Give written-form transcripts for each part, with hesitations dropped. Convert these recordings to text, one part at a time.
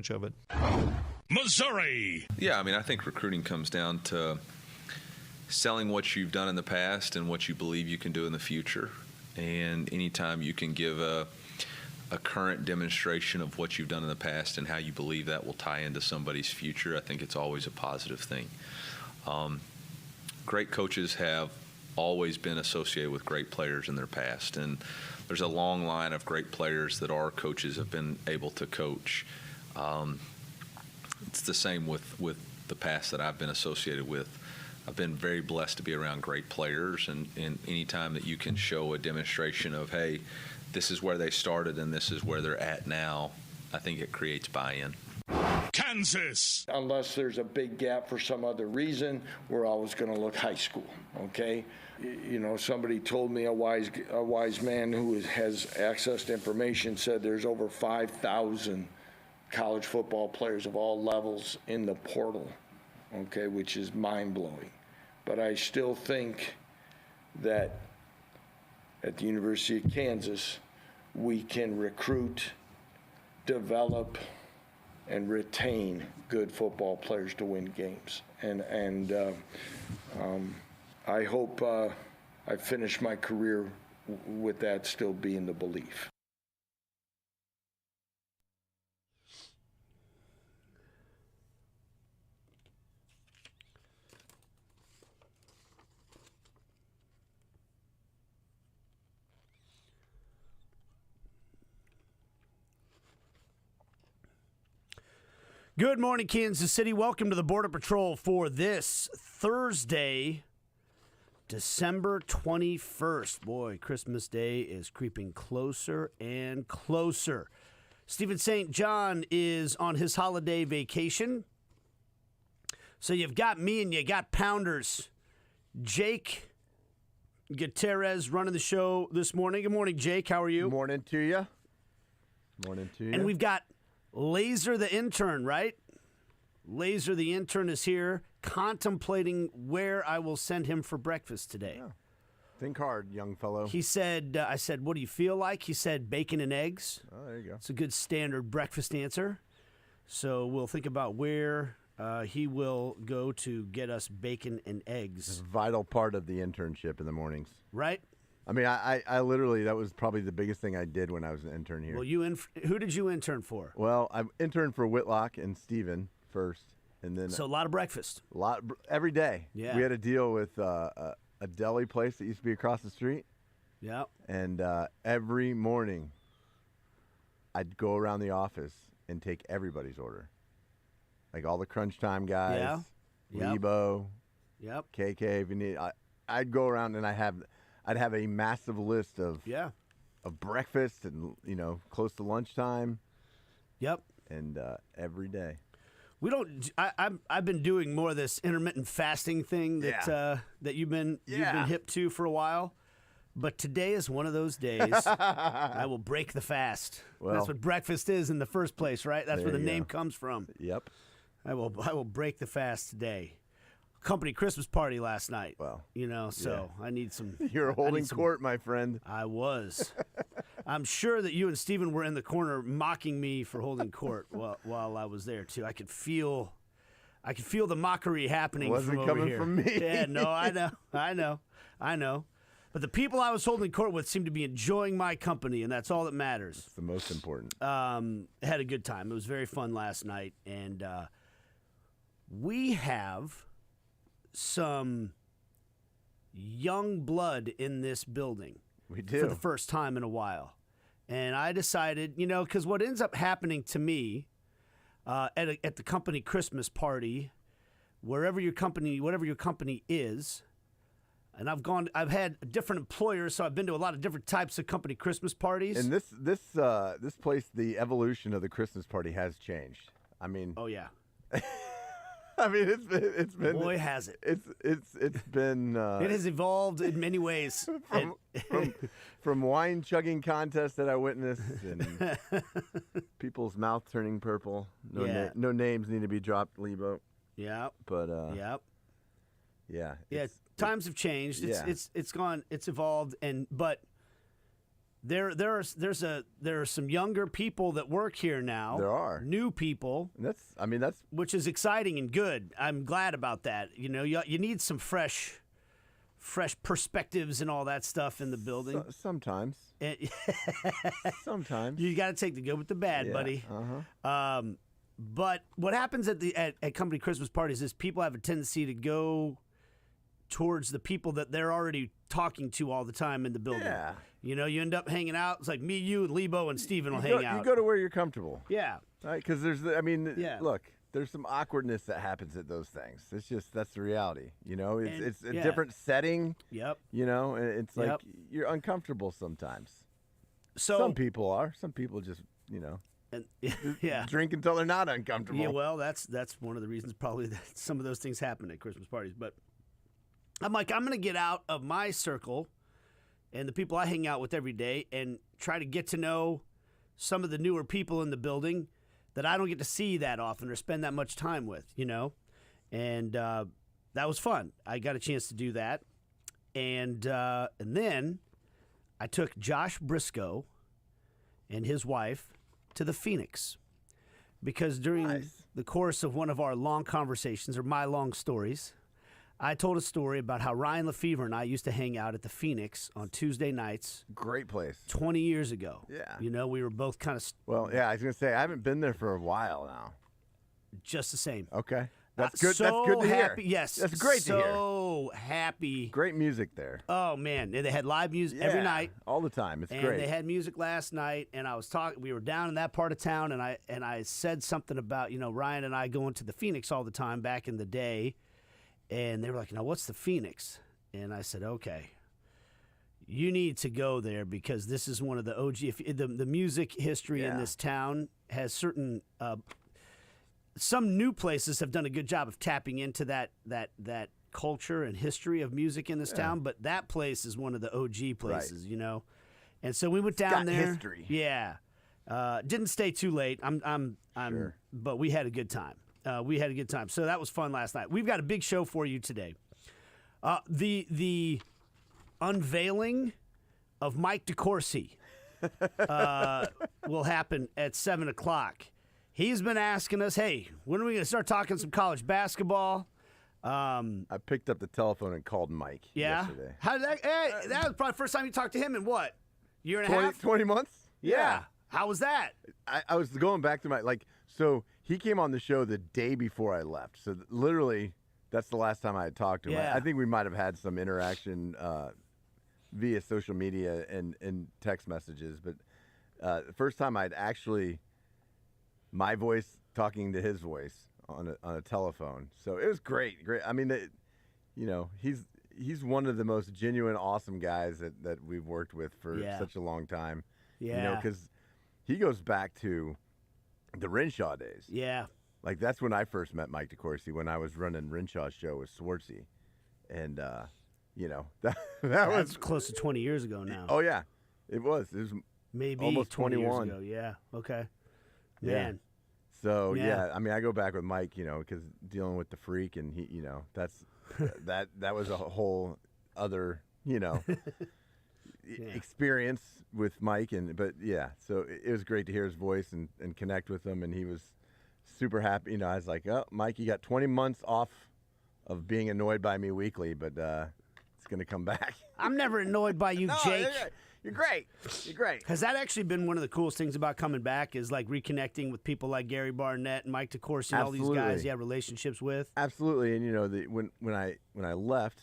advantage of it. Missouri. Yeah, I mean, I think recruiting comes down to selling what you've done in the past and what you believe you can do in the future. And anytime you can give a current demonstration of what you've done in the past and how you believe that will tie into somebody's future, I think it's always a positive thing. Great coaches have always been associated with great players in their past, and there's a long line of great players that our coaches have been able to coach. It's the same with the past that I've been associated with. I've been very blessed to be around great players, and any time that you can show a demonstration of, hey, this is where they started and this is where they're at now, I think it creates buy-in. Kansas. Unless there's a big gap for some other reason, we're always going to look high school, okay? You know, somebody told me, a wise man who has access to information said there's over 5,000 college football players of all levels in the portal, okay, which is mind-blowing. But I still think that at the University of Kansas, we can recruit, develop, and retain good football players to win games. And I hope I finish my career with that still being the belief. Good morning, Kansas City. Welcome to the Border Patrol for this Thursday, December 21st. Boy, Christmas Day is creeping closer and closer. Stephen St. John is on his holiday vacation. So you've got me and you got Pounders. Jake Gutierrez running the show this morning. Good morning, Jake. How are you? Morning to you. Morning to you. And we've got Laser the intern, right? Laser the intern is here contemplating where I will send him for breakfast today. Yeah. Think hard, young fellow. He said, I said, what do you feel like? He said, bacon and eggs. Oh, there you go. It's a good standard breakfast answer. So we'll think about where he will go to get us bacon and eggs. It's a vital part of the internship in the mornings. Right? I mean, I literally, that was probably the biggest thing I did when I was an intern here. Well, who did you intern for? Well, I interned for Whitlock and Steven first. And then So a lot of breakfast. Every day. Yeah. We had a deal with a deli place that used to be across the street. Yeah. And every morning, I'd go around the office and take everybody's order. Like all the Crunch Time guys. Yeah. Yep. Lebo. Yep. KK, if you need. I'd go around and I'd have a massive list of breakfast and, close to lunchtime. Yep. And every day. We don't. I've been doing more of this intermittent fasting thing that you've been hip to for a while, but today is one of those days. I will break the fast. Well, that's what breakfast is in the first place, right? That's where the name comes from. Yep. I will break the fast today. Company Christmas party last night. Well, I need some. You're holding court, my friend. I was. I'm sure that you and Steven were in the corner mocking me for holding court while I was there too. I could feel the mockery happening. It wasn't from over coming here. from me. Yeah, no, I know. But the people I was holding court with seemed to be enjoying my company, and that's all that matters. It's the most important. Had a good time. It was very fun last night, and we have some young blood in this building. We do. For the first time in a while. And I decided, because what ends up happening to me at the company Christmas party, whatever your company is, and I've had different employers, so I've been to a lot of different types of company Christmas parties. And this place, the evolution of the Christmas party has changed. I mean, oh yeah. I mean, it's been. Boy, has it! It's been. It has evolved in many ways. From wine chugging contests that I witnessed, and people's mouth turning purple. No names need to be dropped, Lebo. Yeah. But. Yep. Yeah. Yeah. Times have changed. It's gone. It's evolved, but there are some younger people that work here now. There are new people. That's which is exciting and good. I'm glad about that. You know, you need some fresh perspectives and all that stuff in the building. Sometimes. Sometimes. You got to take the good with the bad, buddy. But what happens at company Christmas parties is people have a tendency to go towards the people that they're already talking to all the time in the building. Yeah. You know, you end up hanging out. It's like me, you, and Lebo, and Steven will hang out. You go to where you're comfortable. Yeah. Right? Because look, there's some awkwardness that happens at those things. It's just, that's the reality. You know, it's a different setting. Yep. You know, and it's like you're uncomfortable sometimes. So some people are. Some people just, you know. And, drink until they're not uncomfortable. Yeah, well, that's one of the reasons probably that some of those things happen at Christmas parties. But I'm like, I'm going to get out of my circle and the people I hang out with every day and try to get to know some of the newer people in the building that I don't get to see that often or spend that much time with, you know. And that was fun. I got a chance to do that. And then I took Josh Briscoe and his wife to the Phoenix because during the course of one of our long conversations or my long stories, I told a story about how Ryan Lefevre and I used to hang out at the Phoenix on Tuesday nights. Great place. 20 years ago. Yeah. You know, we were both kind of... Well, yeah, I was going to say, I haven't been there for a while now. Just the same. Okay. That's good. So that's good to happy. hear. Yes. That's great to hear. So happy. Great music there. Oh, man. They had live music every night. All the time. It's and great. They had music last night, and I was talking. We were down in that part of town, and I said something about, you know, Ryan and I going to the Phoenix all the time back in the day. And they were like, now, what's the Phoenix? And I said, okay, you need to go there because this is one of the OG. The music history in this town has certain some new places have done a good job of tapping into that culture and history of music in this town. But that place is one of the OG places, you know. And so we went down there. History. Yeah. Didn't stay too late. Sure. But we had a good time. We had a good time. So that was fun last night. We've got a big show for you today. The unveiling of Mike DeCourcy will happen at 7 o'clock. He's been asking us, hey, when are we going to start talking some college basketball? I picked up the telephone and called Mike yesterday. How did that? Hey, that was probably the first time you talked to him in what? Year and a half? 20 months? Yeah. How was that? I was going back to so he came on the show the day before I left. So literally, that's the last time I had talked to him. Yeah. I think we might have had some interaction via social media and text messages. But the first time I'd actually, my voice talking to his voice on a telephone. So it was great. I mean, you know, he's one of the most genuine, awesome guys that we've worked with for such a long time. Yeah. You know, because he goes back to the Renshaw days. Yeah. Like, that's when I first met Mike DeCourcy, when I was running Renshaw's show with Swartzy. And, you know, that was close to 20 years ago now. Oh, yeah. It was maybe almost 20 21 year ago. Yeah. Okay. Yeah. Man. So, I mean, I go back with Mike, you know, because dealing with the freak, and he, you know, that's that was a whole other, you know, experience with Mike. But so it was great to hear his voice and connect with him, and he was super happy. You know, I was like, oh, Mike, you got 20 months off of being annoyed by me weekly, but it's going to come back. I'm never annoyed by you, Jake. You're great. You're great. Has that actually been one of the coolest things about coming back is like reconnecting with people like Gary Barnett and Mike DeCourcy and all these guys you have relationships with? Absolutely. And, you know, when I left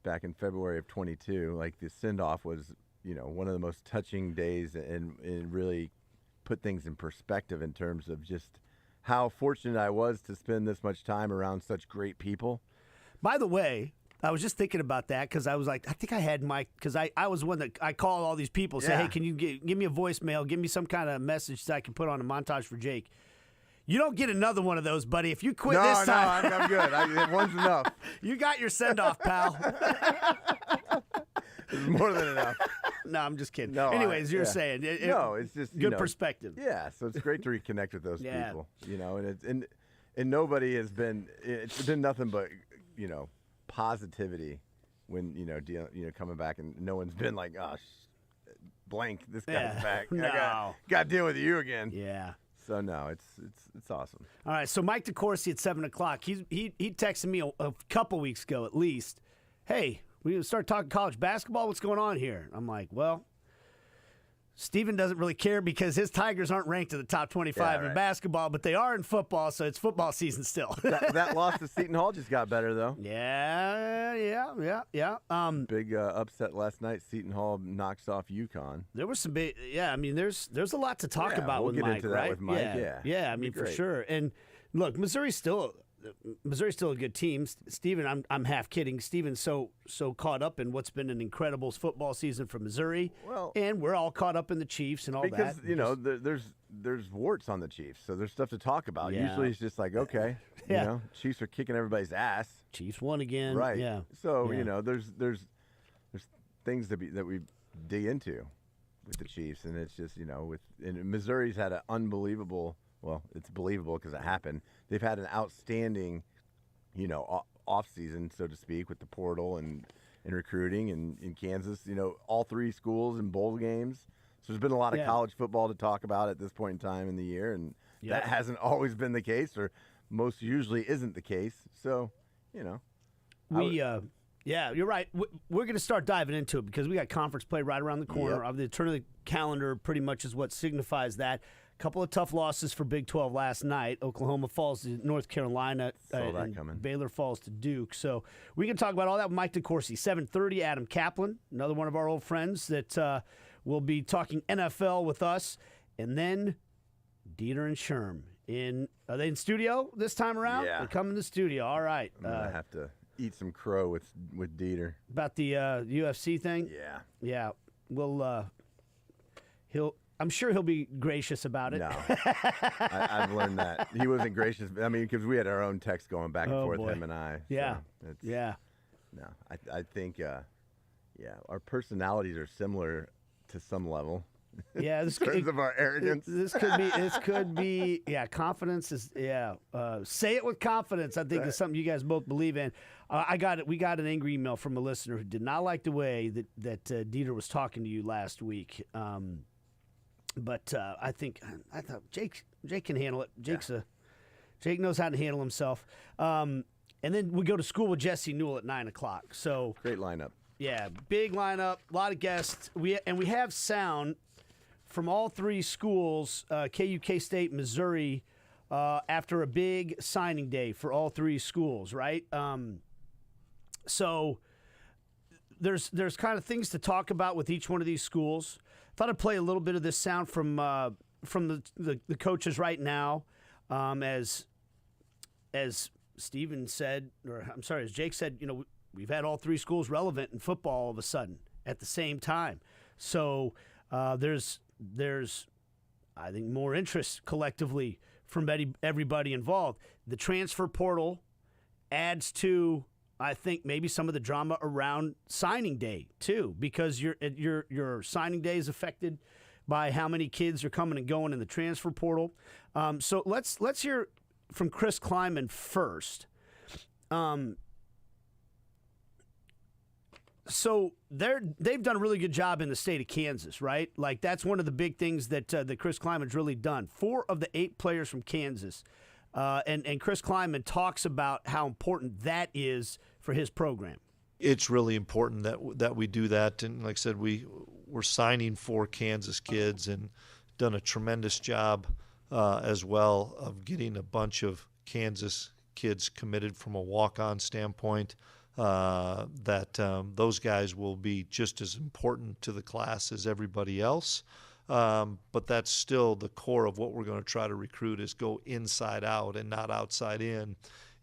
back in February of 22, like the send-off was, you know, one of the most touching days and really put things in perspective in terms of just how fortunate I was to spend this much time around such great people. By the way, I was just thinking about that because I was like, I think I had Mike, because I was one that I called all these people, say, hey, can you give me a voicemail, give me some kind of message that I can put on a montage for Jake. You don't get another one of those, buddy. If you quit this time. No, I'm good. One's enough. You got your send-off, pal. It's more than enough. No, I'm just kidding. No, anyways, you're saying. It's just good perspective. Yeah, so it's great to reconnect with those people, you know, and nobody has been, it's been nothing but, you know, positivity when, you know, coming back, and no one's been like, blank. This guy's Yeah. back. No. I got to deal with you again. Yeah. So no, it's awesome. All right, so Mike DeCourcy at 7 o'clock. He texted me a couple weeks ago at least. Hey, we gonna start talking college basketball. What's going on here? I'm like, well, Steven doesn't really care because his Tigers aren't ranked in the top 25 in basketball, but they are in football, so it's football season still. that loss to Seton Hall just got better, though. Yeah. Big upset last night. Seton Hall knocks off UConn. There was some big, I mean, there's a lot to talk about we'll with get Mike, into that right? with Mike, Yeah, I mean, for sure. And look, Missouri's still a good team. Steven, I'm half kidding. Steven's so caught up in what's been an incredible football season for Missouri, and we're all caught up in the Chiefs and all because, that. Because there's warts on the Chiefs, so there's stuff to talk about. Yeah. Usually it's just like, okay, Chiefs are kicking everybody's ass. Chiefs won again, right? Yeah. So there's things that we dig into with the Chiefs, and it's just and Missouri's had an unbelievable. Well, it's believable because it happened. They've had an outstanding, off season, so to speak, with the portal and recruiting. And in Kansas, all three schools in bowl games. So there's been a lot of college football to talk about at this point in time in the year, and that hasn't always been the case, or most usually isn't the case. So, you're right. We're going to start diving into it because we got conference play right around the corner. Yep. The turn of the calendar pretty much is what signifies that. Couple of tough losses for Big 12 last night. Oklahoma falls to North Carolina. Saw that coming. Baylor falls to Duke. So we can talk about all that with Mike DeCourcy. 7:30, Adam Kaplan, another one of our old friends that will be talking NFL with us. And then Dieter and Sherm. Are they in studio this time around? Yeah. They're coming to the studio. All right. I'm going to have to eat some crow with Dieter. About the UFC thing? Yeah. Yeah. I'm sure he'll be gracious about it. No, I've learned that he wasn't gracious. I mean, because we had our own text going back and forth, him and I. Yeah, so No, I think, our personalities are similar to some level. Yeah, in terms of our arrogance. This could be. Yeah, confidence is. Yeah, say it with confidence. I think is something you guys both believe in. We got an angry email from a listener who did not like the way that Dieter was talking to you last week. But I thought Jake can handle it. Jake knows how to handle himself. And then we go to school with Jesse Newell at 9 o'clock. So great lineup. Yeah, big lineup, a lot of guests. We have sound from all three schools, KU, K-State, Missouri, after a big signing day for all three schools, right? So there's kind of things to talk about with each one of these schools. Thought I'd play a little bit of this sound from the coaches right now, as Steven said, as Jake said, we've had all three schools relevant in football all of a sudden at the same time. So there's I think more interest collectively from everybody involved. The transfer portal adds to, I think, maybe some of the drama around signing day too, because your signing day is affected by how many kids are coming and going in the transfer portal. So let's hear from Chris Kleiman first. So they've done a really good job in the state of Kansas, right? Like that's one of the big things that Chris Kleiman's really done. 4 of the 8 players from Kansas. And Chris Kleiman talks about how important that is for his program. It's really important that we do that. And like I said, we're signing 4 Kansas kids and done a tremendous job as well of getting a bunch of Kansas kids committed from a walk-on standpoint. Those guys will be just as important to the class as everybody else. But that's still the core of what we're going to try to recruit is go inside out and not outside in.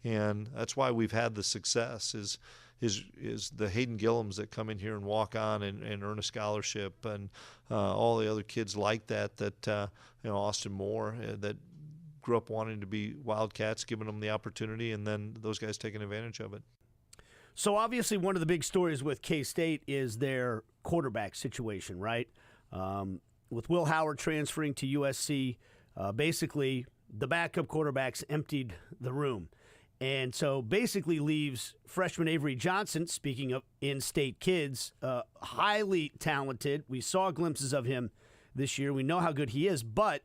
And that's why we've had the success is the Hayden Gillums that come in here and walk on and earn a scholarship and all the other kids like that Austin Moore that grew up wanting to be Wildcats, giving them the opportunity, and then those guys taking advantage of it. So obviously one of the big stories with K-State is their quarterback situation, right? With Will Howard transferring to USC, basically the backup quarterbacks emptied the room. And so basically leaves freshman Avery Johnson, speaking of in-state kids, highly talented. We saw glimpses of him this year. We know how good he is, but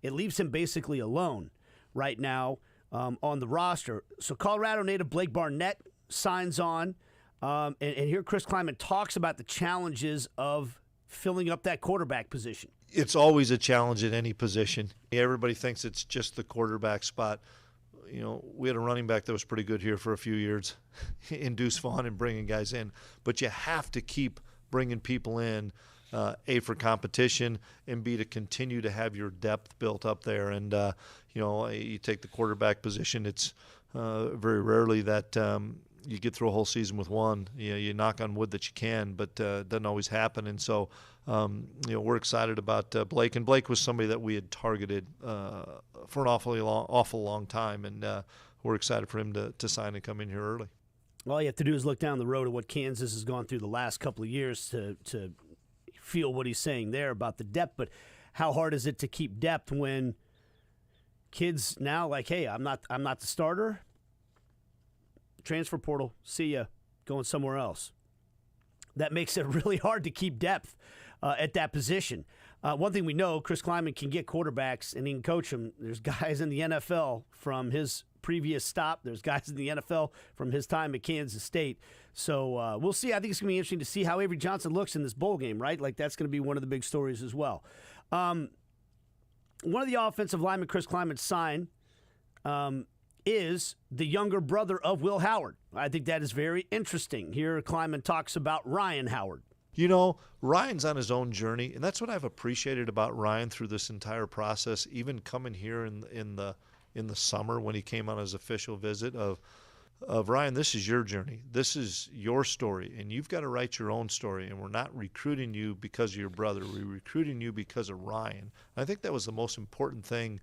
it leaves him basically alone right now on the roster. So Colorado native Blake Barnett signs on. And here Chris Kleiman talks about the challenges of filling up that quarterback position. It's always a challenge at any position. Everybody thinks it's just the quarterback spot. You know, we had a running back that was pretty good here for a few years in Deuce Vaughn and bringing guys in. But you have to keep bringing people in, A, for competition, and B, to continue to have your depth built up there. And, you know, you take the quarterback position, it's very rarely that you get through a whole season with one. You know, you knock on wood that you can, but it doesn't always happen. And so, you know, we're excited about Blake. And Blake was somebody that we had targeted for an awful long time. And we're excited for him to sign and come in here early. All you have to do is look down the road of what Kansas has gone through the last couple of years to feel what he's saying there about the depth. But how hard is it to keep depth when kids now like, hey, I'm not the starter. Transfer portal, see ya, going somewhere else. That makes it really hard to keep depth at that position. One thing we know, Chris Kleiman can get quarterbacks and he can coach them. There's guys in the NFL from his previous stop. There's guys in the NFL from his time at Kansas State. So we'll see. I think it's going to be interesting to see how Avery Johnson looks in this bowl game, right? Like that's going to be one of the big stories as well. One of the offensive linemen Chris Kleiman signed is the younger brother of Will Howard. I think that is very interesting. Here, Kleiman talks about Ryan Howard. You know, Ryan's on his own journey, and that's what I've appreciated about Ryan through this entire process, even coming here in the summer when he came on his official visit of Ryan, this is your journey. This is your story, and you've got to write your own story, and we're not recruiting you because of your brother. We're recruiting you because of Ryan. I think that was the most important thing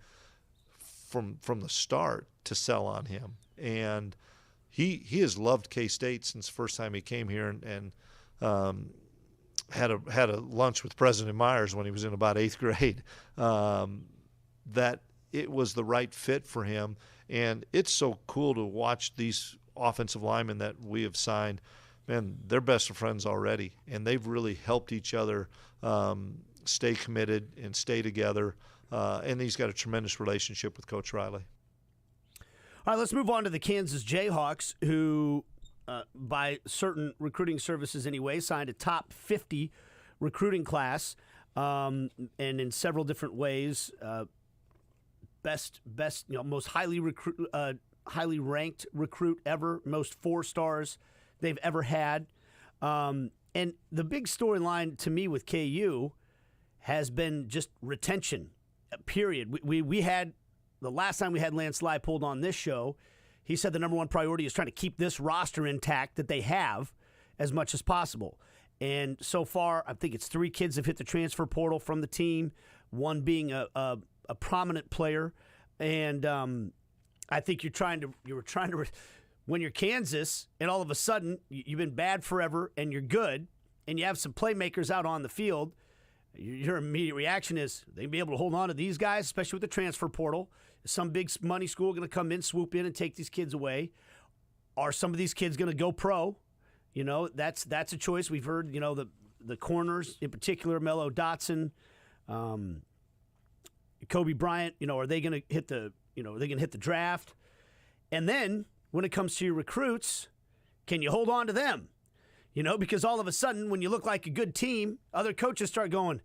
from the start to sell on him. And he has loved K-State since the first time he came here and had a lunch with President Myers when he was in about 8th grade, that it was the right fit for him. And it's so cool to watch these offensive linemen that we have signed. Man, they're best of friends already, and they've really helped each other stay committed and stay together. And he's got a tremendous relationship with Coach Riley. All right, let's move on to the Kansas Jayhawks, who, by certain recruiting services anyway, signed a top 50 recruiting class, and in several different ways. Best, most highly ranked recruit ever, most 4 stars they've ever had. And the big storyline to me with KU has been just retention. Period. We had, the last time we had Lance Leipold on this show, he said the number one priority is trying to keep this roster intact that they have as much as possible. And so far, I think it's 3 kids have hit the transfer portal from the team, one being a prominent player. And I think when you're Kansas and all of a sudden you've been bad forever and you're good and you have some playmakers out on the field, your immediate reaction is they'll be able to hold on to these guys, especially with the transfer portal. Is some big money school going to come in, swoop in, and take these kids away? Are some of these kids going to go pro? You know, that's a choice. We've heard, you know, the corners, in particular, Mello Dotson, Kobe Bryant, you know, are they going to hit the draft? And then when it comes to your recruits, can you hold on to them? You know, because all of a sudden, when you look like a good team, other coaches start going,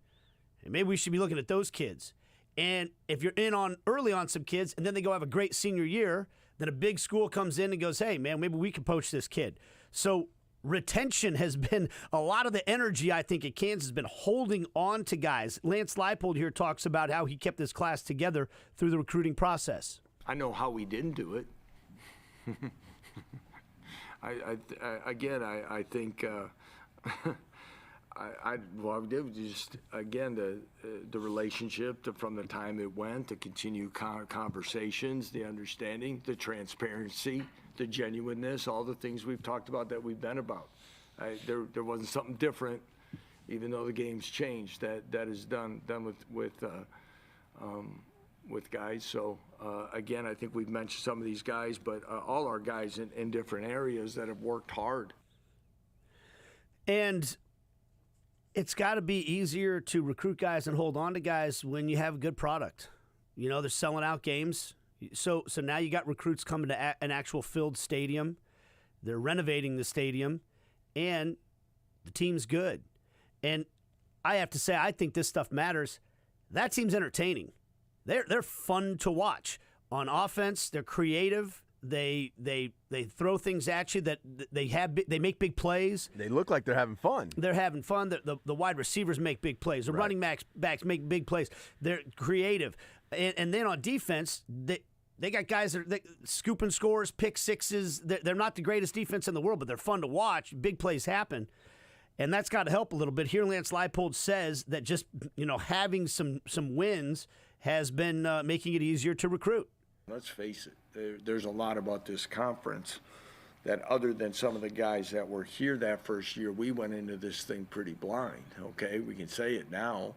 hey, maybe we should be looking at those kids. And if you're in on early on some kids and then they go have a great senior year, then a big school comes in and goes, hey, man, maybe we can poach this kid. So retention has been a lot of the energy, I think, at Kansas has been holding on to guys. Lance Leipold here talks about how he kept this class together through the recruiting process. I know how we didn't do it. I think what I did was just, again, the relationship from the time it went, to continue conversations, the understanding, the transparency, the genuineness, all the things we've talked about that we've been about. There wasn't something different, even though the game's changed, that is done with with guys. So, again, I think we've mentioned some of these guys, but all our guys in different areas that have worked hard. And it's got to be easier to recruit guys and hold on to guys when you have a good product. You know, they're selling out games. So now you got recruits coming to an actual filled stadium. They're renovating the stadium, and the team's good. And I have to say, I think this stuff matters. That team's entertaining. They're fun to watch. On offense, they're creative. They throw things at you that they make big plays. They look like they're having fun. They're having fun. The wide receivers make big plays. The running backs make big plays. They're creative. And then on defense, they got guys that scooping scores, pick sixes. They're not the greatest defense in the world, but they're fun to watch. Big plays happen. And that's got to help a little bit. Here, Lance Leipold says that just having some wins has been making it easier to recruit. Let's face it, there's a lot about this conference that other than some of the guys that were here that first year, we went into this thing pretty blind, okay? We can say it now,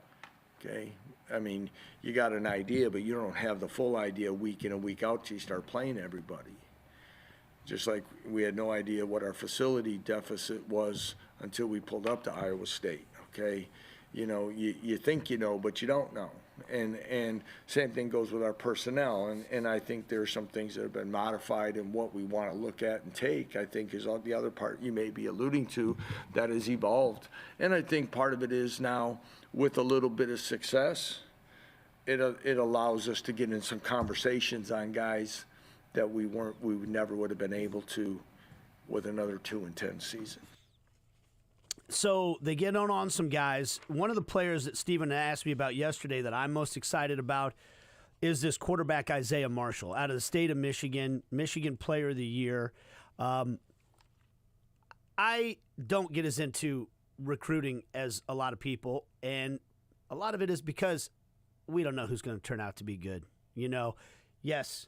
okay? I mean, you got an idea, but you don't have the full idea week in and week out till you start playing everybody. Just like we had no idea what our facility deficit was until we pulled up to Iowa State, okay? You think you know, but you don't know. And same thing goes with our personnel. And I think there are some things that have been modified in what we want to look at and take, I think, is the other part you may be alluding to that has evolved. And I think part of it is now with a little bit of success, it allows us to get in some conversations on guys that we never would have been able to with another 2-10 season. So they get on some guys. One of the players that Steven asked me about yesterday that I'm most excited about is this quarterback Isaiah Marshall out of the state of Michigan Player of the Year. I don't get as into recruiting as a lot of people, and a lot of it is because we don't know who's going to turn out to be good. Yes,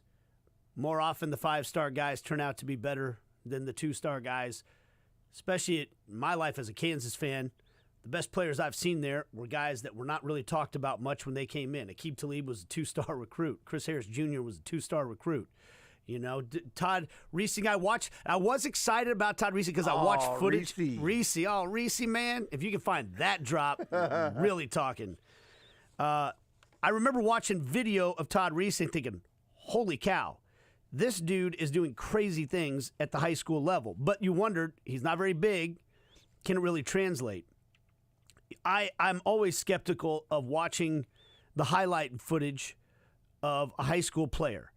more often the 5-star guys turn out to be better than the 2-star guys. Especially in my life as a Kansas fan, the best players I've seen there were guys that were not really talked about much when they came in. Aqib Talib was a 2-star recruit. Chris Harris Jr. was a 2-star recruit. Todd Reesing, I was excited about Todd Reesing because I watched footage. Reese, man. If you can find that drop, really talking. I remember watching video of Todd Reesing thinking, holy cow. This dude is doing crazy things at the high school level. But you wondered, he's not very big. Can it really translate? I'm always skeptical of watching the highlight footage of a high school player.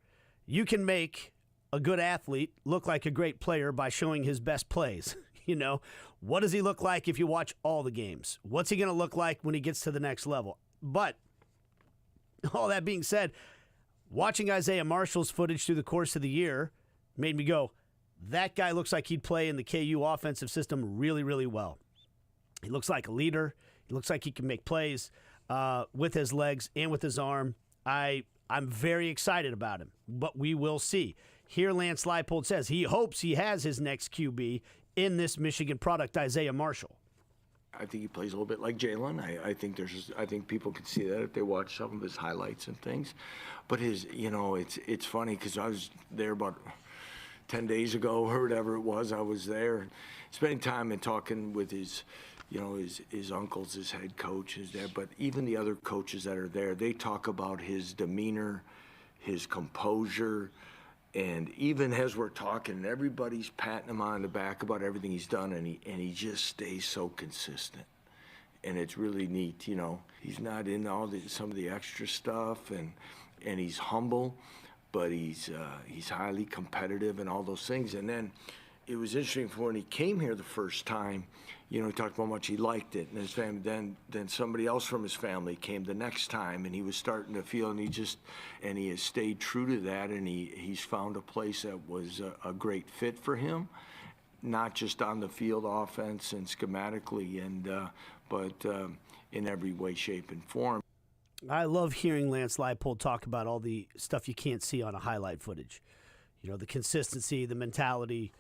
You can make a good athlete look like a great player by showing his best plays. What does he look like if you watch all the games? What's he going to look like when he gets to the next level? But all that being said, watching Isaiah Marshall's footage through the course of the year made me go, that guy looks like he'd play in the KU offensive system really, really well. He looks like a leader. He looks like he can make plays with his legs and with his arm. I'm very excited about him, but we will see. Here Lance Leipold says he hopes he has his next QB in this Michigan product, Isaiah Marshall. I think he plays a little bit like Jalen. I think people can see that if they watch some of his highlights and things. But it's funny because I was there about 10 days ago or whatever it was. I was there spending time and talking with his uncles, his head coach, his dad. But even the other coaches that are there, they talk about his demeanor, his composure. And even as we're talking, everybody's patting him on the back about everything he's done, and he just stays so consistent. And it's really neat, He's not in some of the extra stuff, and he's humble, but he's highly competitive and all those things. And then it was interesting for when he came here the first time, he talked about how much he liked it, and his family. Then somebody else from his family came the next time, and he was starting to feel, and he has stayed true to that, and he's found a place that was a great fit for him, not just on the field, offense and schematically, but in every way, shape, and form. I love hearing Lance Leipold talk about all the stuff you can't see on a highlight footage. The consistency, the mentality.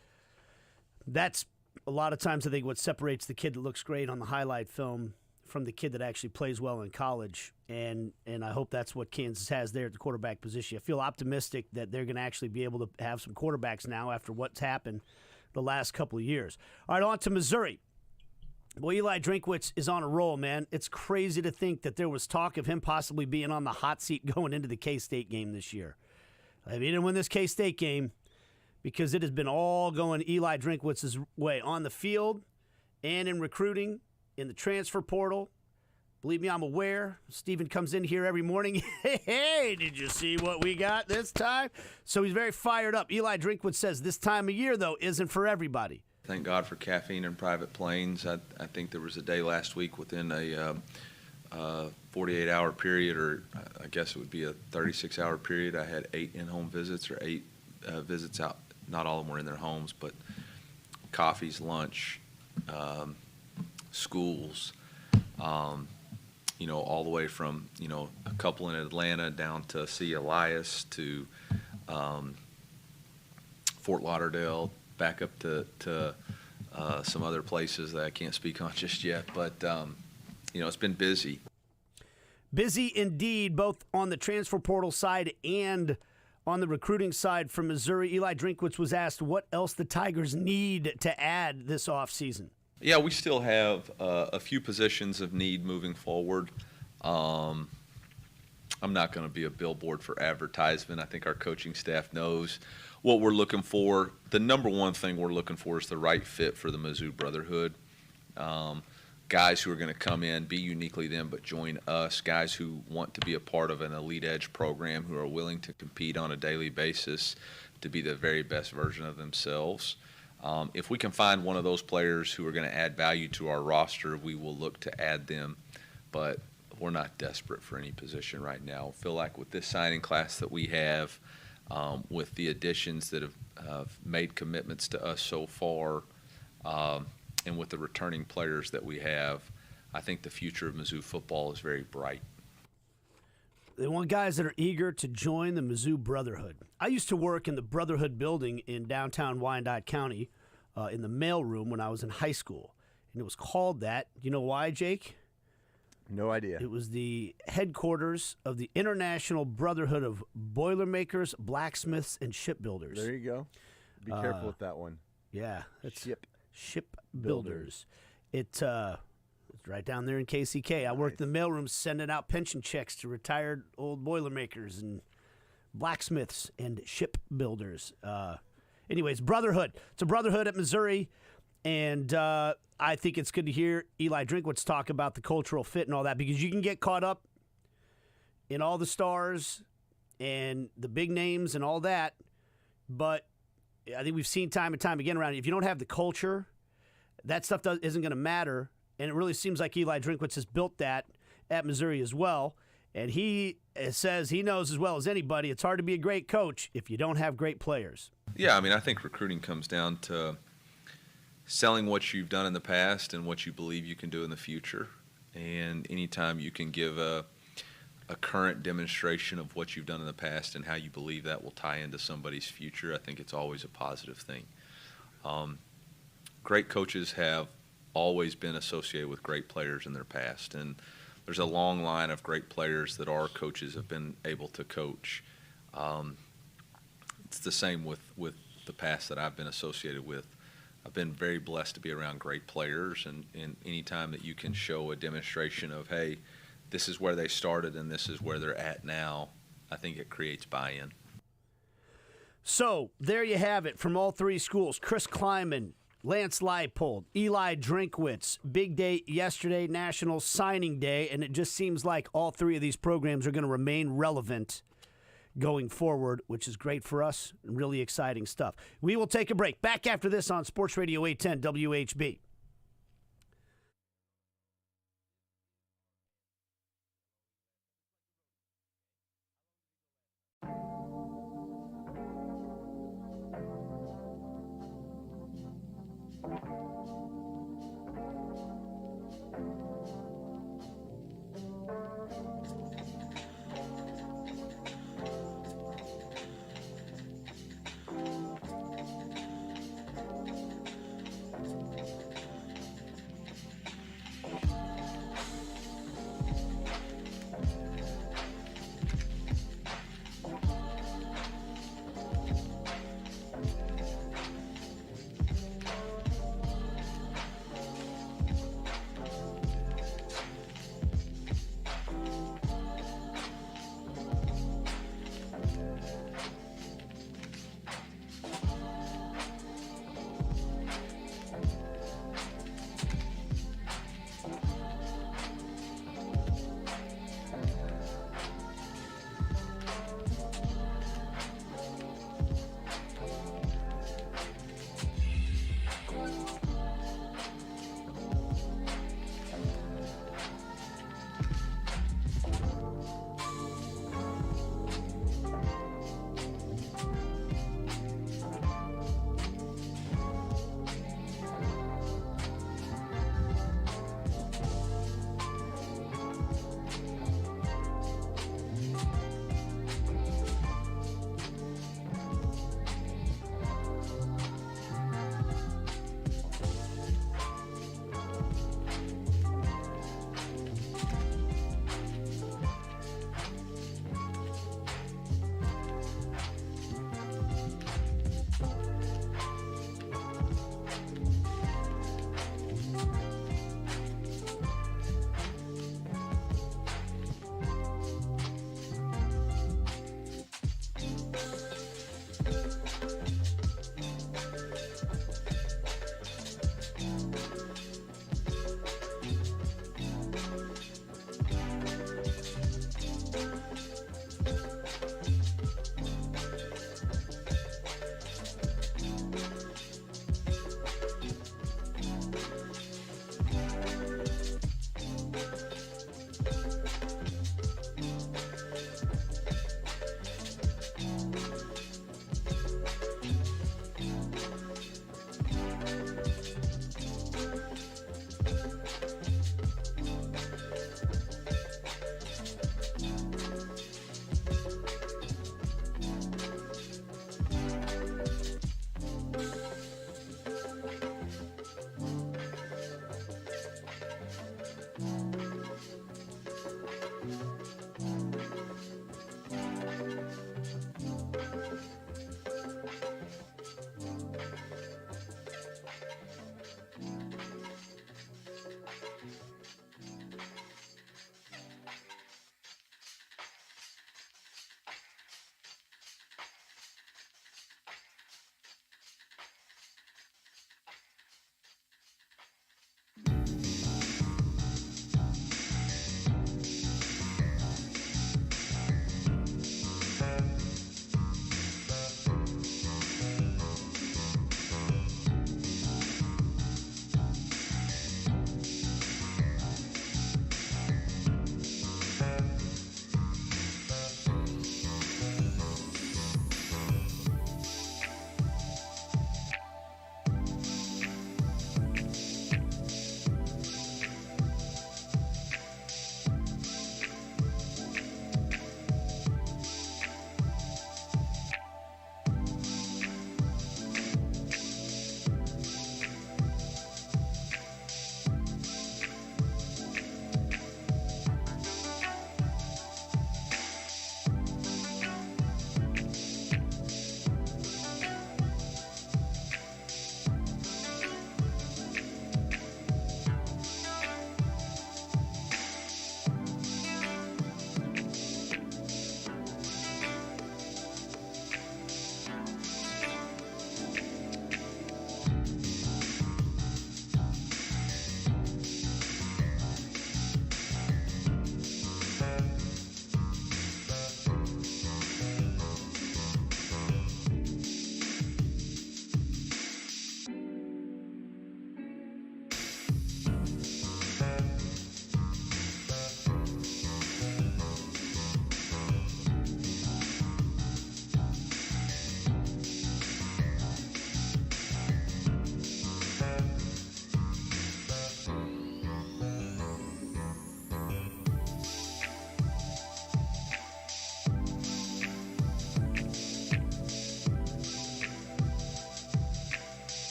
That's a lot of times I think what separates the kid that looks great on the highlight film from the kid that actually plays well in college, and I hope that's what Kansas has there at the quarterback position. I feel optimistic that they're going to actually be able to have some quarterbacks now after what's happened the last couple of years. All right, on to Missouri. Boy, Eli Drinkwitz is on a roll, man. It's crazy to think that there was talk of him possibly being on the hot seat going into the K-State game this year. I mean, he didn't win this K-State game because it has been all going Eli Drinkwitz's way on the field and in recruiting, in the transfer portal. Believe me, I'm aware. Steven comes in here every morning. Hey, did you see what we got this time? So he's very fired up. Eli Drinkwitz says this time of year, though, isn't for everybody. Thank God for caffeine and private planes. I think there was a day last week within a 48-hour period, or I guess it would be a 36-hour period. I had 8 in-home visits or 8 visits out. Not all of them were in their homes, but coffees, lunch, schools, all the way from, a couple in Atlanta down to see Elias to Fort Lauderdale, back up to some other places that I can't speak on just yet. But, it's been busy. Busy indeed, both on the transfer portal side and on the recruiting side from Missouri. Eli Drinkwitz was asked what else the Tigers need to add this offseason. Yeah, we still have a few positions of need moving forward. I'm not going to be a billboard for advertisement. I think our coaching staff knows what we're looking for. The number one thing we're looking for is the right fit for the Mizzou Brotherhood. Guys who are going to come in, be uniquely them, but join us. Guys who want to be a part of an elite edge program, who are willing to compete on a daily basis to be the very best version of themselves. If we can find one of those players who are going to add value to our roster, we will look to add them. But we're not desperate for any position right now. I feel like with this signing class that we have, with the additions that have made commitments to us so far, and with the returning players that we have, I think the future of Mizzou football is very bright. They want guys that are eager to join the Mizzou Brotherhood. I used to work in the Brotherhood building in downtown Wyandotte County in the mailroom when I was in high school. And it was called that. You know why, Jake? No idea. It was the headquarters of the International Brotherhood of Boilermakers, Blacksmiths, and Shipbuilders. There you go. Be careful with that one. Yeah. It's Shipbuilders. It's right down there in KCK. I worked in the mailroom sending out pension checks to retired old Boilermakers and blacksmiths and shipbuilders. Anyways, Brotherhood. It's a Brotherhood at Missouri, and I think it's good to hear Eli Drinkwitz talk about the cultural fit and all that, because you can get caught up in all the stars and the big names and all that, but I think we've seen time and time again around here, if you don't have the culture, that stuff isn't going to matter. And it really seems like Eli Drinkwitz has built that at Missouri as well. And he says he knows as well as anybody it's hard to be a great coach if you don't have great players. Yeah, I think recruiting comes down to selling what you've done in the past and what you believe you can do in the future. And anytime you can give a current demonstration of what you've done in the past and how you believe that will tie into somebody's future, I think it's always a positive thing. Great coaches have always been associated with great players in their past, and there's a long line of great players that our coaches have been able to coach. It's the same with the past that I've been associated with. I've been very blessed to be around great players, and any time that you can show a demonstration of, hey, this is where they started and this is where they're at now, I think it creates buy-in. So there you have it from all three schools. Chris Kleiman, Lance Leipold, Eli Drinkwitz. Big day yesterday, National Signing Day, and it just seems like all three of these programs are going to remain relevant going forward, which is great for us and really exciting stuff. We will take a break. Back after this on Sports Radio 810 WHB.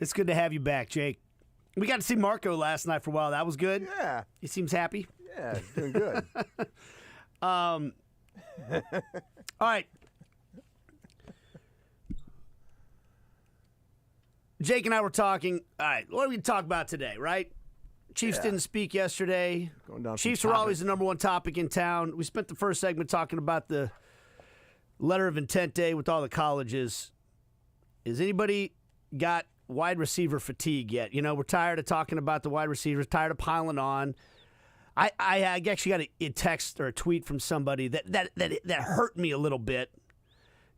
It's good to have you back, Jake. We got to see Marco last night for a while. That was good. Yeah. He seems happy. Yeah, he's doing good. All right. Jake and I were talking. All right, what are we going to talk about today, right? Chiefs didn't speak yesterday. Going down Chiefs some were always topics. the number one topic in town. We spent the first segment talking about the letter of intent day with all the colleges. Has anybody got wide receiver fatigue yet? You know, we're tired of talking about the wide receivers, tired of piling on. I actually got a text or a tweet from somebody that hurt me a little bit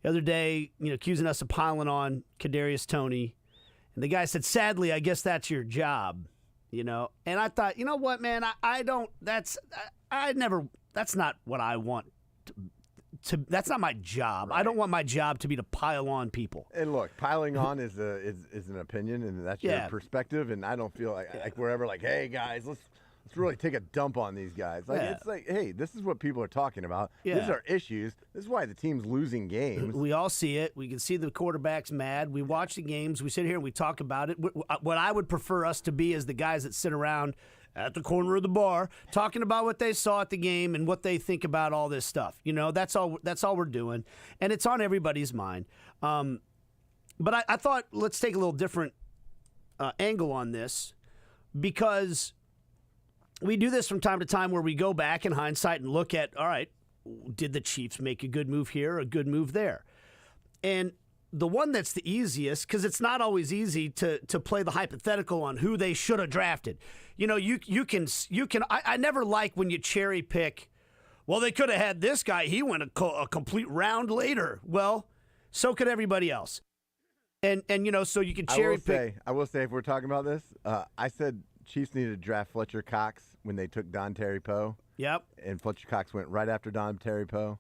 the other day, you know, accusing us of piling on Kadarius Toney. And the guy said, sadly, I guess that's your job, you know. And I thought, you know what, man, that's not what I want that's not my job. Right. I don't want my job to be to pile on people. And look, piling on is an opinion, and that's your perspective. And I don't feel like we're ever like, hey guys, let's really take a dump on these guys. Like it's like, hey, this is what people are talking about. Yeah. These are issues. This is why the team's losing games. We all see it. We can see the quarterbacks mad. We watch the games. We sit here and we talk about it. What I would prefer us to be is the guys that sit around at the corner of the bar talking about what they saw at the game and what they think about all this stuff. You know, that's all we're doing. And it's on everybody's mind. But I thought let's take a little different angle on this, because we do this from time to time where we go back in hindsight and look at, all right, did the Chiefs make a good move here, a good move there? And the one that's the easiest, because it's not always easy to play the hypothetical on who they should have drafted. You know, you can. I never like when you cherry pick. Well, they could have had this guy. He went a complete round later. Well, so could everybody else. And you know, so you can cherry pick. I will say, if we're talking about this, I said Chiefs needed to draft Fletcher Cox when they took Don Terry Poe. Yep. And Fletcher Cox went right after Don Terry Poe.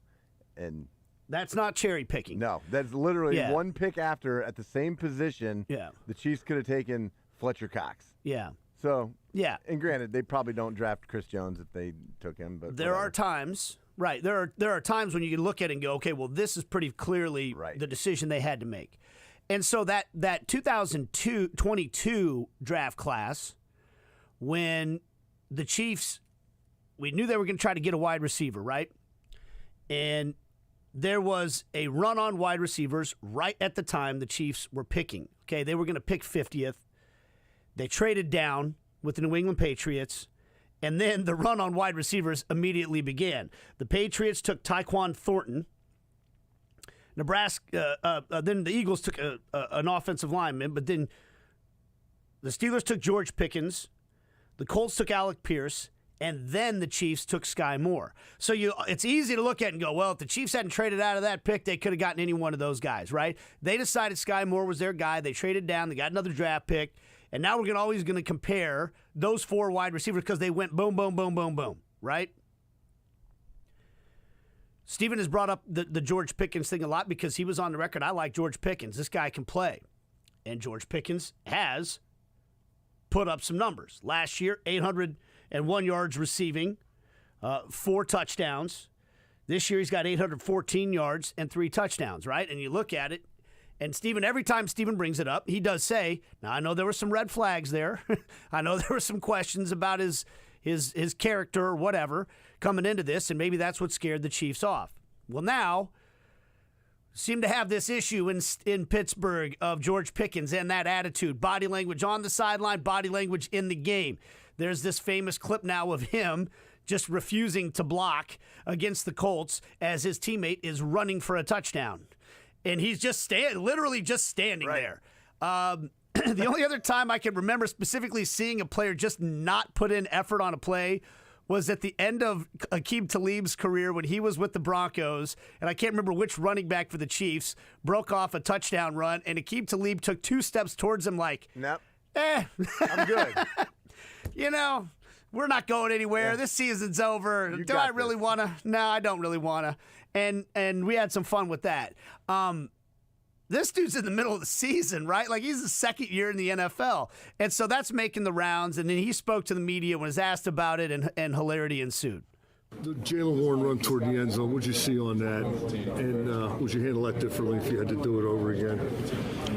And that's not cherry picking. no, that's literally one pick after at the same position. Yeah. The Chiefs could have taken Fletcher Cox. Yeah. So, yeah. And granted, they probably don't draft Chris Jones if they took him, but there are times, right? There are times when you can look at it and go, okay, well, this is pretty clearly the decision they had to make. And so that 2022 draft class, when the Chiefs, we knew they were going to try to get a wide receiver, right? And there was a run on wide receivers right at the time the Chiefs were picking. Okay, they were going to pick 50th. They traded down with the New England Patriots, and then the run on wide receivers immediately began. The Patriots took Tyquan Thornton. Nebraska, then the Eagles took an offensive lineman, but then the Steelers took George Pickens. The Colts took Alec Pierce, and then the Chiefs took Sky Moore. So it's easy to look at and go, well, if the Chiefs hadn't traded out of that pick, they could have gotten any one of those guys, right? They decided Sky Moore was their guy. They traded down. They got another draft pick, and now we're always going to compare those four wide receivers because they went boom, boom, boom, boom, boom, right? Steven has brought up the George Pickens thing a lot because he was on the record. I like George Pickens. This guy can play. And George Pickens has put up some numbers. Last year, 801 yards receiving, 4 touchdowns. This year, he's got 814 yards and 3 touchdowns, right? And you look at it, and Steven, every time Steven brings it up, he does say, now I know there were some red flags there. I know there were some questions about his character or whatever coming into this, and maybe that's what scared the Chiefs off. Well, now, seem to have this issue in Pittsburgh of George Pickens and that attitude, body language on the sideline, body language in the game. There's this famous clip now of him just refusing to block against the Colts as his teammate is running for a touchdown. And he's just literally just standing there. The only other time I can remember specifically seeing a player just not put in effort on a play was at the end of Aqib Talib's career when he was with the Broncos, and I can't remember which running back for the Chiefs, broke off a touchdown run, and Aqib Talib took 2 steps towards him like, nope. I'm good. You know, we're not going anywhere. Yeah. This season's over. Do I really want to? No, I don't really want to. And we had some fun with that. This dude's in the middle of the season, right? Like, he's the second year in the NFL. And so that's making the rounds. And then he spoke to the media when he was asked about it, and hilarity ensued. The Jalen Warren run toward the end zone, what'd you see on that? And would you handle that differently if you had to do it over again?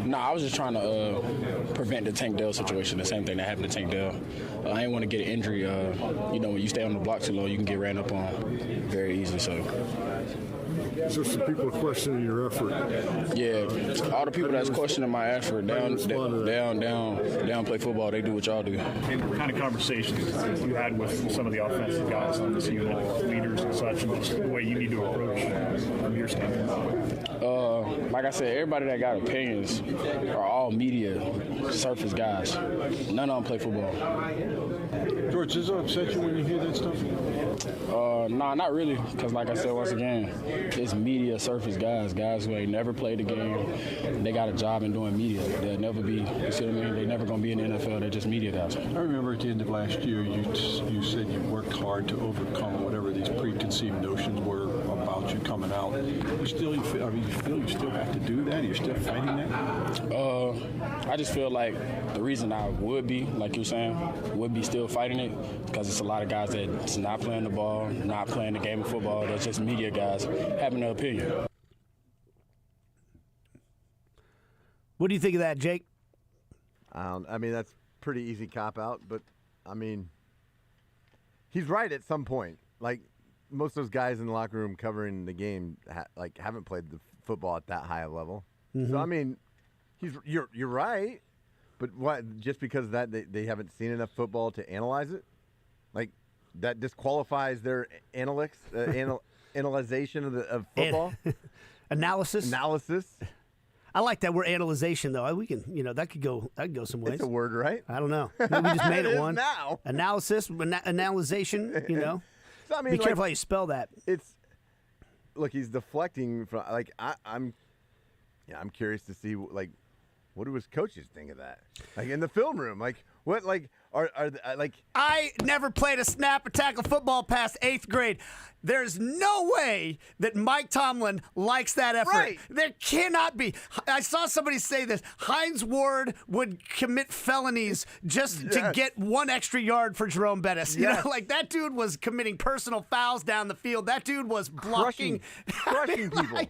No, I was just trying to prevent the Tank Dell situation, the same thing that happened to Tank Dell. I didn't want to get an injury. When you stay on the block too long, you can get ran up on very easily. So some people are questioning your effort. Yeah, all the people that's questioning my effort, down play football, they do what y'all do. And what kind of conversations you had with some of the offensive guys on this unit, leaders and such, and just the way you need to approach from your standpoint? Like I said, everybody that got opinions are all media surface guys. None of them play football. George, does it upset you when you hear that stuff? Nah, not really, because like I said, once again, it's media surface guys who ain't never played the game. They got a job in doing media. They'll never be, you see what I mean? They're never going to be in the NFL. They're just media guys. I remember at the end of last year, you said you worked hard to overcome whatever these preconceived notions were about you coming out. You feel you still have to do that? Are you still fighting that? I just feel like the reason I would be, like you're saying, would be still fighting it, because it's a lot of guys that's not playing the ball, not playing the game of football. That's just media guys having an opinion. What do you think of that, Jake? I mean, that's pretty easy cop-out, but, I mean, he's right at some point. Like, most of those guys in the locker room covering the game haven't played the football at that high a level. Mm-hmm. So, I mean, you're right, but what? Just because of that they haven't seen enough football to analyze it? Like, that disqualifies their analyzation of football? Analysis. I like that word, analyzation, though. We can, that could go some ways. It's a word, right? I don't know. Maybe we just made it one. Now. Analysis, analyzation, So, I mean, be careful how you spell that. Look, he's deflecting from, I'm curious to see, what do his coaches think of that? Like, in the film room, what, I never played a snap or tackle football past 8th grade. There's no way that Mike Tomlin likes that effort. Right. There cannot be. I saw somebody say this. Hines Ward would commit felonies just to get 1 extra yard for Jerome Bettis. Yes. That dude was committing personal fouls down the field. That dude was blocking. Crushing people.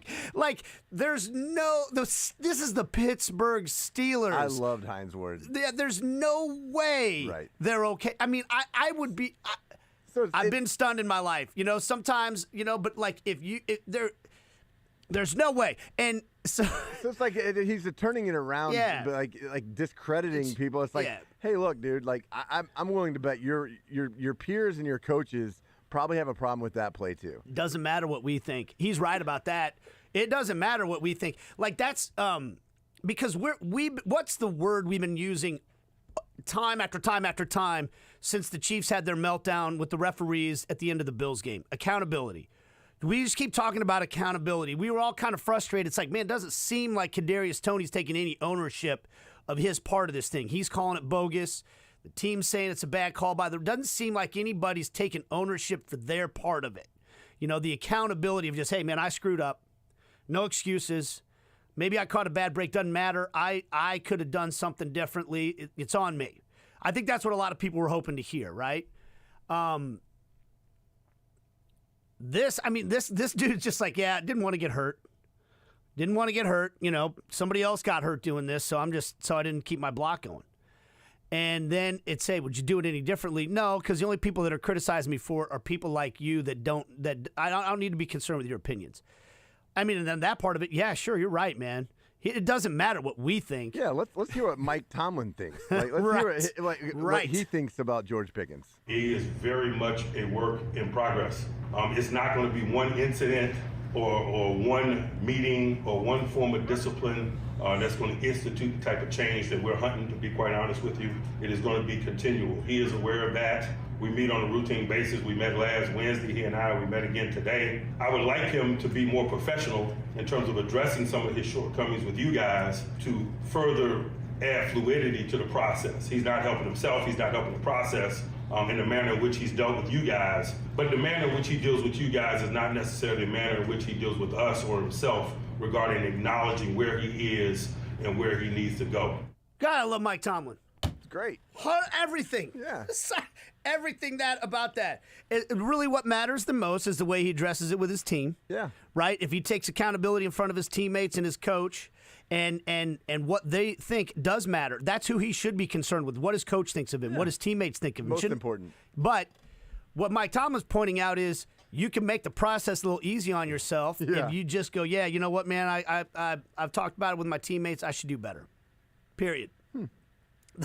There's no. This is the Pittsburgh Steelers. I loved Hines Ward. There's no way they're okay. I mean, I would be. I've been stunned in my life, sometimes, but there's no way. And so it's like he's turning it around, but like discrediting people. It's like, hey, look, dude, I'm willing to bet your peers and your coaches probably have a problem with that play too. Doesn't matter what we think. He's right about that. It doesn't matter what we think. That's because what's the word we've been using time after time after time since the Chiefs had their meltdown with the referees at the end of the Bills game? Accountability. We just keep talking about accountability. We were all kind of frustrated. It's like, man, it doesn't seem like Kadarius Toney's taking any ownership of his part of this thing. He's calling it bogus. The team's saying it's a bad call by the. It doesn't seem like anybody's taking ownership for their part of it. The accountability of just, hey, man, I screwed up. No excuses. Maybe I caught a bad break. Doesn't matter. I could have done something differently. It's on me. I think that's what a lot of people were hoping to hear, right? This dude's just like, didn't want to get hurt. Didn't want to get hurt. Somebody else got hurt doing this, so I didn't keep my block going. And then it'd say, would you do it any differently? No, because the only people that are criticizing me for it are people like you that I don't need to be concerned with your opinions. I mean, and then that part of it, yeah, sure, you're right, man. It doesn't matter what we think. Yeah, let's hear what Mike Tomlin thinks. Let's hear what he thinks about George Pickens. He is very much a work in progress. It's not going to be one incident or one meeting or one form of discipline that's going to institute the type of change that we're hunting, to be quite honest with you. It is going to be continual. He is aware of that. We meet on a routine basis. We met last Wednesday, he and I. We met again today. I would like him to be more professional in terms of addressing some of his shortcomings with you guys to further add fluidity to the process. He's not helping himself. He's not helping the process in the manner in which he's dealt with you guys. But the manner in which he deals with you guys is not necessarily the manner in which he deals with us or himself regarding acknowledging where he is and where he needs to go. God, I love Mike Tomlin. great. Everything. Yeah. Everything about that. Really what matters the most is the way he addresses it with his team. Yeah. Right? If he takes accountability in front of his teammates and his coach and what they think does matter, that's who he should be concerned with. What his coach thinks of him, what his teammates think of him. Most important. But what Mike Tomlin's pointing out is you can make the process a little easy on yourself if you just go, yeah, you know what, man, I've talked about it with my teammates. I should do better. Period.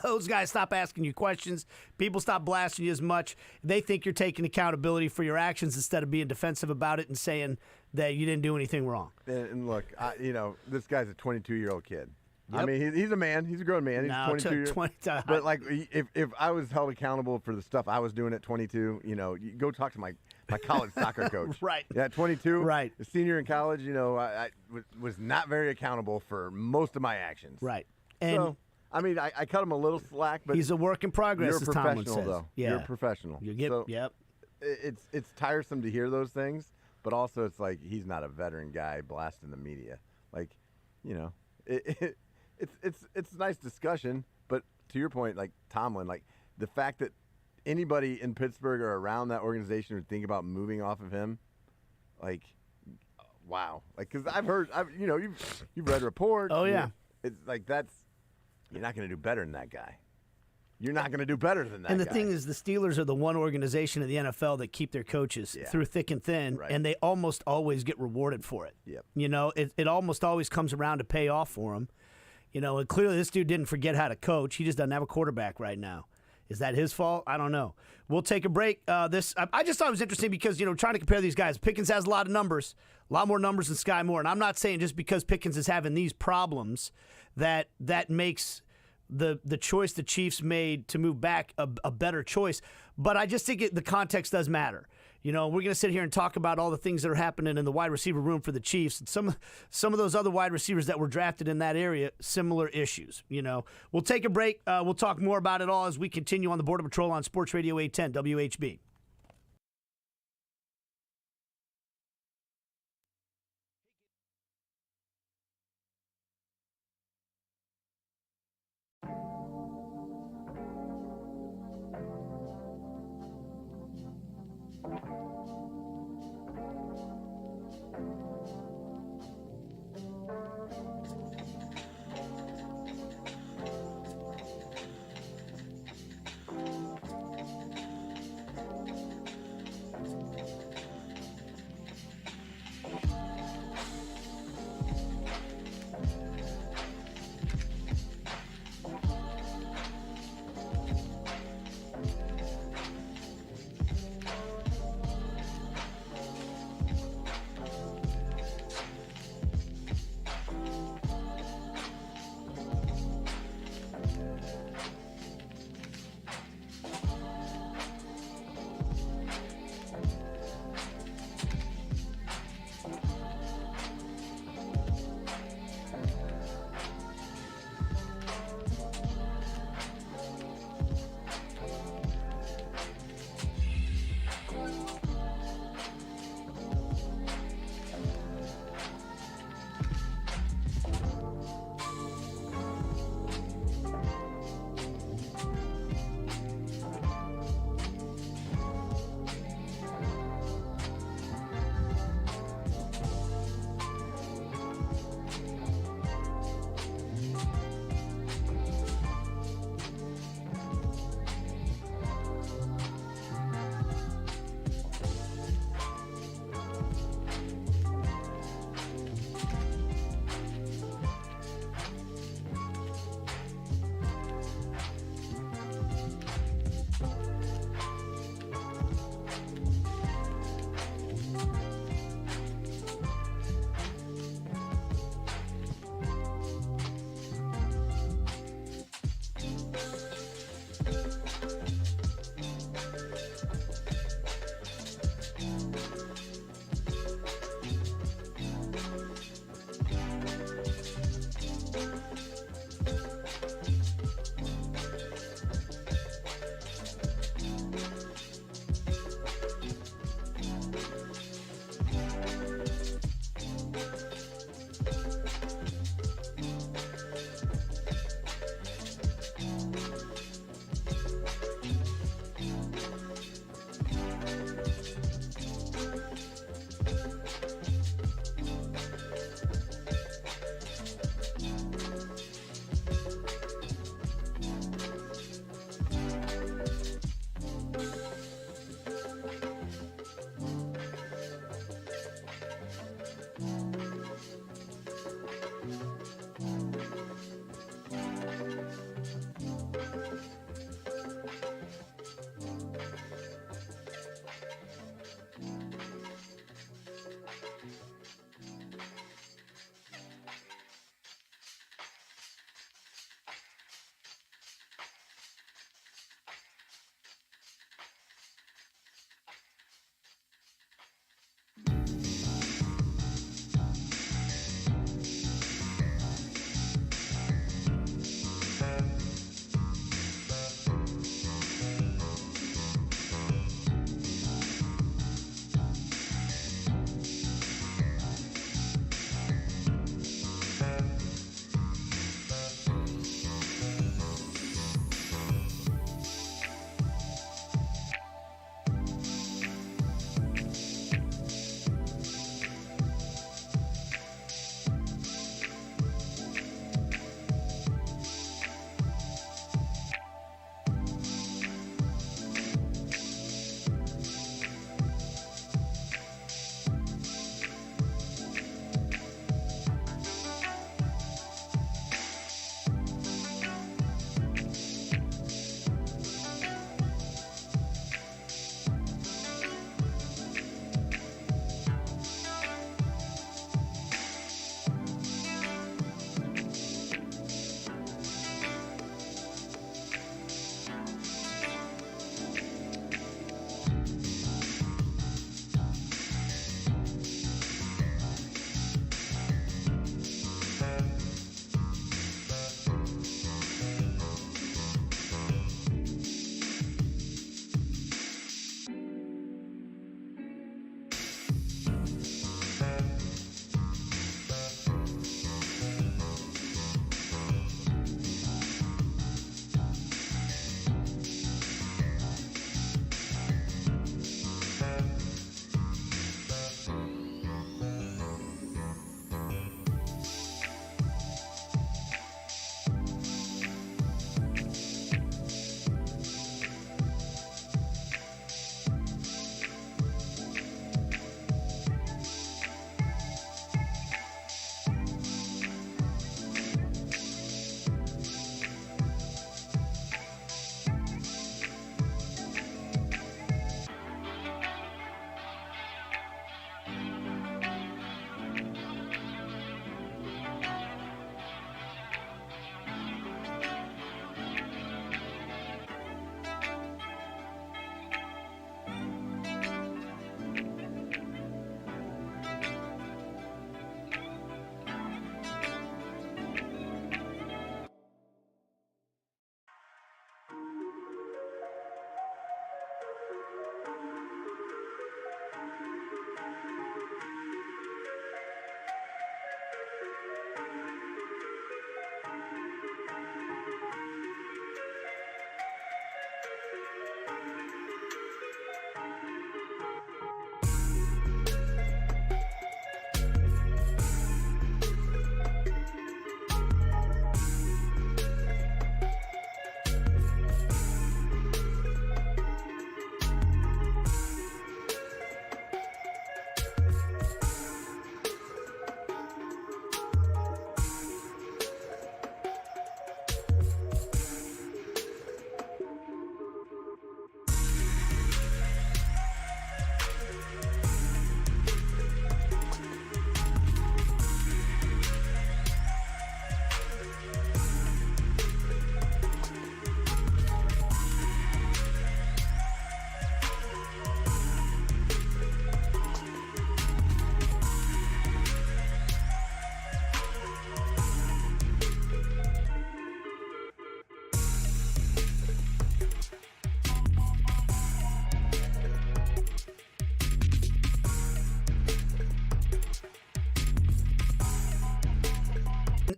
Those guys stop asking you questions. People stop blasting you as much. They think you're taking accountability for your actions instead of being defensive about it and saying that you didn't do anything wrong. And look, this guy's a 22-year-old kid. Yep. I mean, he's a man. He's a grown man. He's 22 years. But like, if I was held accountable for the stuff I was doing at 22, you go talk to my college soccer coach. Right. Yeah, at 22. Right. A senior in college, I was not very accountable for most of my actions. Right. And so, I mean, I cut him a little slack, but he's a work in progress. You're a as Tomlin professional, says. though. Yeah. You're a professional. Yep. It's tiresome to hear those things, but also it's like he's not a veteran guy blasting the media. Like, it's a nice discussion, but to your point, like Tomlin, like the fact that anybody in Pittsburgh or around that organization would think about moving off of him, like, wow. Like, because you've read reports. Oh yeah. It's like you're not going to do better than that guy. You're not going to do better than that And the guy. thing is, the Steelers are the one organization in the NFL that keep their coaches through thick and thin, and they almost always get rewarded for it. Yep. It almost always comes around to pay off for them. And clearly this dude didn't forget how to coach. He just doesn't have a quarterback right now. Is that his fault? I don't know. We'll take a break. I just thought it was interesting because, trying to compare these guys. Pickens has a lot of numbers, a lot more numbers than Sky Moore. And I'm not saying just because Pickens is having these problems that makes the choice the Chiefs made to move back a better choice. But I just think the context does matter. We're going to sit here and talk about all the things that are happening in the wide receiver room for the Chiefs. And some of those other wide receivers that were drafted in that area, similar issues. We'll take a break. We'll talk more about it all as we continue on the Border Patrol on Sports Radio 810 WHB.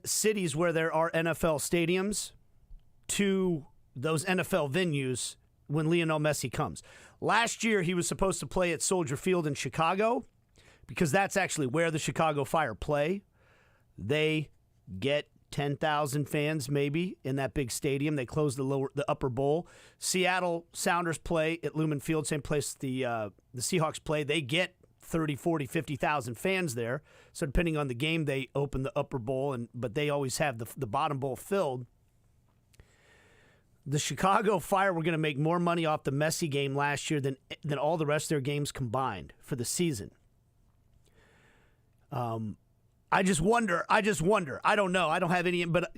cities where there are NFL stadiums to those NFL venues when Lionel Messi comes. Last year, he was supposed to play at Soldier Field in Chicago because that's actually where the Chicago Fire play. They get 10,000 fans maybe in that big stadium. They close the upper bowl. Seattle Sounders play at Lumen Field, same place the Seahawks play. They get 30, 40, 50,000 fans there. So depending on the game, they open the upper bowl, but they always have the bottom bowl filled. The Chicago Fire were going to make more money off the Messi game last year than all the rest of their games combined for the season. I just wonder. I don't know. I don't have any, but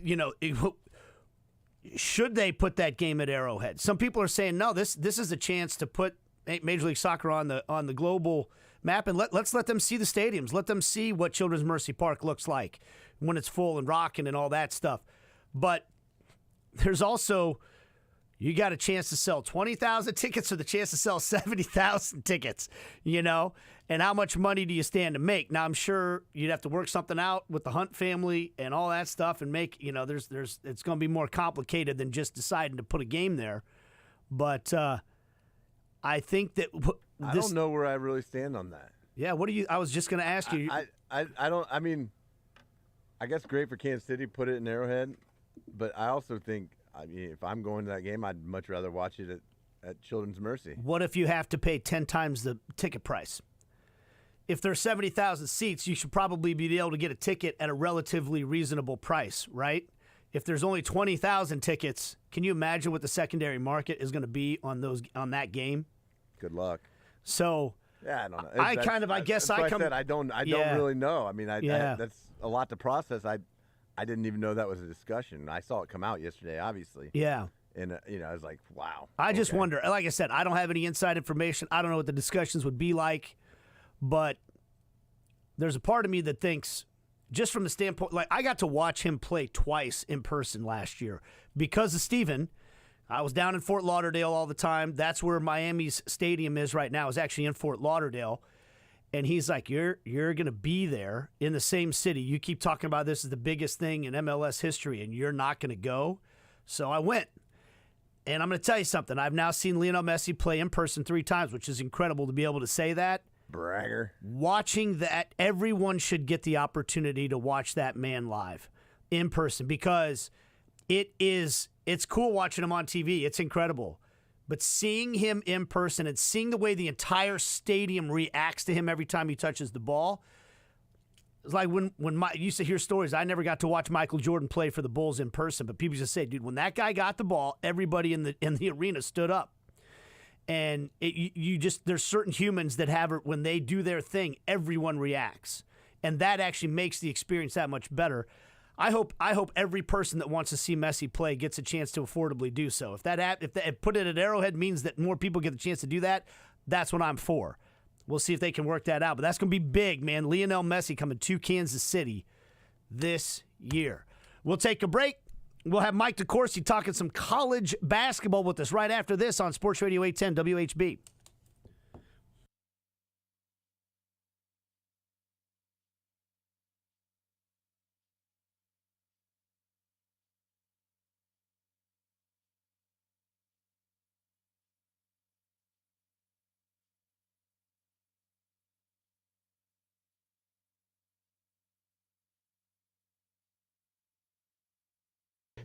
should they put that game at Arrowhead? Some people are saying no. This is a chance to put Major League Soccer on the global map, and let's let them see the stadiums. Let them see what Children's Mercy Park looks like when it's full and rocking and all that stuff. But there's also, you got a chance to sell 20,000 tickets or the chance to sell 70,000 tickets, and how much money do you stand to make? Now, I'm sure you'd have to work something out with the Hunt family and all that stuff and make, it's going to be more complicated than just deciding to put a game there. But I think that I don't know where I really stand on that. Yeah, I was just going to ask you. I guess great for Kansas City, put it in Arrowhead, but I also think, if I'm going to that game, I'd much rather watch it at Children's Mercy. What if you have to pay 10 times the ticket price? If there's 70,000 seats, you should probably be able to get a ticket at a relatively reasonable price, right? If there's only 20,000 tickets, can you imagine what the secondary market is going to be on that game? Good luck. So yeah, I don't know. I don't really know. That's a lot to process. I didn't even know that was a discussion. I saw it come out yesterday, obviously. Yeah. And, I was like, wow. I just wonder. Like I said, I don't have any inside information. I don't know what the discussions would be like. But there's a part of me that thinks, just from the standpoint, like I got to watch him play twice in person last year because of Steven. I was down in Fort Lauderdale all the time. That's where Miami's stadium is right now. It's actually in Fort Lauderdale. And he's like, you're going to be there in the same city. You keep talking about this is the biggest thing in MLS history, and you're not going to go. So I went. And I'm going to tell you something. I've now seen Lionel Messi play in person 3 times, which is incredible to be able to say that. Bragger. Watching that, everyone should get the opportunity to watch that man live in person because it's cool watching him on TV. It's incredible. But seeing him in person and seeing the way the entire stadium reacts to him every time he touches the ball, it's like when I used to hear stories. I never got to watch Michael Jordan play for the Bulls in person, but people just say, dude, when that guy got the ball, everybody in the arena stood up. And there's certain humans that have it when they do their thing, everyone reacts. And that actually makes the experience that much better. I hope every person that wants to see Messi play gets a chance to affordably do so. If put it at Arrowhead means that more people get the chance to do that, that's what I'm for. We'll see if they can work that out. But that's going to be big, man. Lionel Messi coming to Kansas City this year. We'll take a break. We'll have Mike DeCourcy talking some college basketball with us right after this on Sports Radio 810 WHB.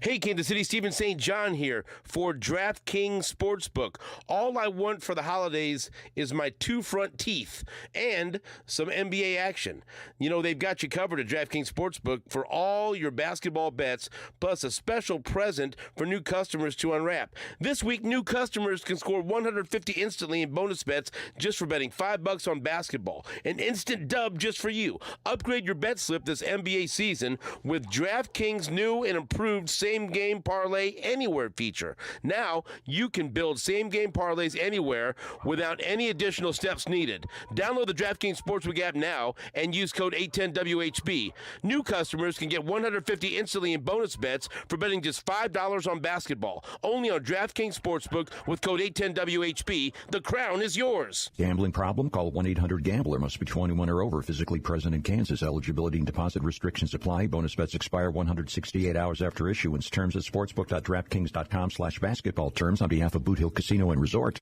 Hey, Kansas City, Stephen St. John here for DraftKings Sportsbook. All I want for the holidays is my 2 front teeth and some NBA action. They've got you covered at DraftKings Sportsbook for all your basketball bets, plus a special present for new customers to unwrap. This week, new customers can score $150 instantly in bonus bets just for betting $5 on basketball. An instant dub just for you. Upgrade your bet slip this NBA season with DraftKings new and improved same same-game parlay anywhere feature. Now, you can build same-game parlays anywhere without any additional steps needed. Download the DraftKings Sportsbook app now and use code 810WHB. New customers can get $150 instantly in bonus bets for betting just $5 on basketball. Only on DraftKings Sportsbook with code 810WHB. The crown is yours. Gambling problem? Call 1-800-GAMBLER. Must be 21 or over. Physically present in Kansas. Eligibility and deposit restrictions apply. Bonus bets expire 168 hours after issuance. Terms at sportsbook.draftkings.com/basketball. Terms on behalf of Boot Hill Casino and Resort.